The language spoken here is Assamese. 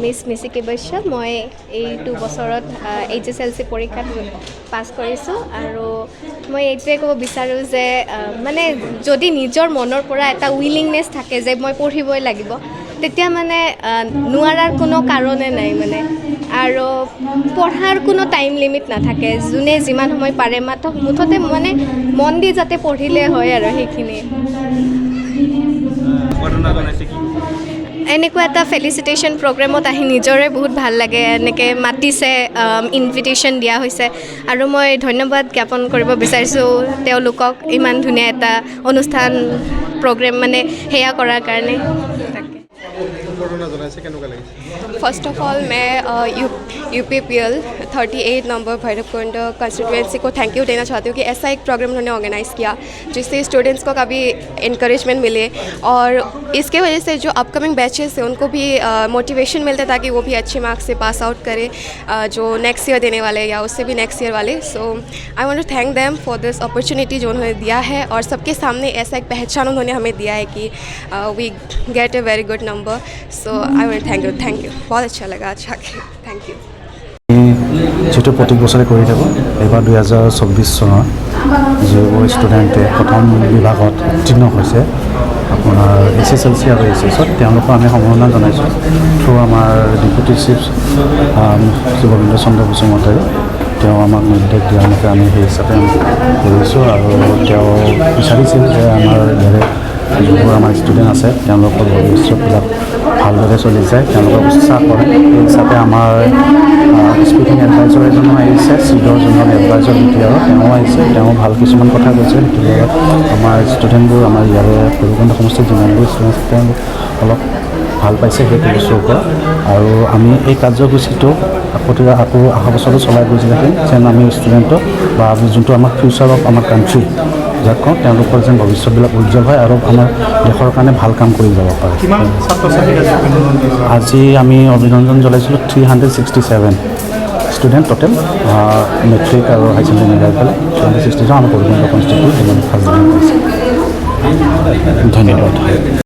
মিছ মিচিকি বৈশ্য মই এইটো বছৰত HSLC পৰীক্ষাত পাছ কৰিছোঁ আৰু মই এইটোৱে ক'ব বিচাৰোঁ যে মানে যদি নিজৰ মনৰ পৰা এটা উইলিংনেছ থাকে যে মই পঢ়িবই লাগিব তেতিয়া মানে নোৱাৰাৰ কোনো কাৰণে নাই মানে আৰু পঢ়াৰ কোনো টাইম লিমিট নাথাকে যোনে যিমান সময় পাৰে মুঠতে মানে মন দি যাতে পঢ়িলে হয় আৰু সেইখিনি এনেকুৱা এটা ফেলিচিটেশ্যন প্ৰগ্ৰেমত আহি নিজৰে বহুত ভাল লাগে এনেকৈ মাতিছে ইনভিটেশ্যন দিয়া হৈছে আৰু মই ধন্যবাদ জ্ঞাপন কৰিব বিচাৰিছোঁ তেওঁলোকক ইমান ধুনীয়া এটা অনুষ্ঠান প্ৰগ্ৰেম মানে সেয়া কৰাৰ কাৰণে फर्स्ट ऑफ ऑल मैं UPPL 38 नंबर भैरवकुंड कंस्टिट्यूएंसी को थैंक यू देना चाहती हूँ कि ऐसा एक प्रोग्राम उन्होंने ऑर्गेनाइज़ किया जिससे स्टूडेंट्स को काफ़ी इनकरेजमेंट मिले और इसके वजह से जो अपकमिंग बैचेस हैं उनको भी मोटिवेशन मिलता है ताकि वो भी अच्छे मार्क्स से पास आउट करें जो नेक्स्ट ईयर देने वाले या उससे भी नेक्स्ट ईयर वाले so I want to thank them for this opportunity जो उन्होंने दिया है और सबके सामने ऐसा एक पहचान उन्होंने हमें दिया है कि we get a very good number so I want thank you बहुत अच्छा लगा अच्छा थैंक यू যেটো প্রত্যেক বছরে করে থাকো এবার 2024 চনৰ যিবোৰ ষ্টুডেণ্টে প্ৰথম বিভাগত উত্তীৰ্ণ হৈছে আপোনাৰ HSLC আৰু HSত তেওঁলোকক আমি সম্বৰ্ধনা জনাইছোঁ থ্ৰু আমাৰ ডেপুটি চিফ শিৱবিন্দ চন্দ্ৰ বসুমতাৰী তেওঁ আমাক নিৰ্দেশ দিয়া মতে আমি সেই হিচাপে আমি কৰিছোঁ আৰু তেওঁ বিচাৰিছিল যে আমাৰ ইয়াৰে যিবোৰ আমাৰ ষ্টুডেণ্ট আছে তেওঁলোকৰ ভৱিষ্যতবিলাক ভালদৰে চলি যায় তেওঁলোকক উৎসাহ কৰে সেই হিচাপে আমাৰ স্পিকিং এডভাইজৰ এজনো আহিছে চিডৰ যোনজন এডভাইজৰ দ্বিতীয় তেওঁ আহিছে তেওঁ ভাল কিছুমান কথা কৈছে সেইটো লগত আমাৰ ষ্টুডেণ্টবোৰ আমাৰ ইয়াৰে ভৈৰৱকুণ্ড সমষ্টিৰ যিমানবোৰ ষ্টুডেণ্ট আছে তেওঁ অলপ ভাল পাইছে সেইটো বস্তুৰ ওপৰত আৰু আমি এই কাৰ্যসূচীটো আকৌ অহা বছৰো চলাই গৈ থাকিম যেন আমি ষ্টুডেণ্টক বা আমি যোনটো আমাৰ ফিউচাৰ অফ আমাৰ কাণ্ট্ৰি যাক কওঁ তেওঁলোকৰ যেন ভৱিষ্যতবিলাক উজ্জ্বল হয় আৰু আমাৰ দেশৰ কাৰণে ভাল কাম কৰি যাব পাৰে আজি আমি অভিনন্দন জনাইছিলোঁ 367 ষ্টুডেণ্ট টোটেল মেট্ৰিক আৰু হাই ছেকেণ্ডেৰী মিলাই পেলাই 367 আমাৰ ভৈৰৱকুণ্ড কনষ্টিটিউট ফাৰ্ষ্ট ডিভিজন পাইছে ধন্যবাদ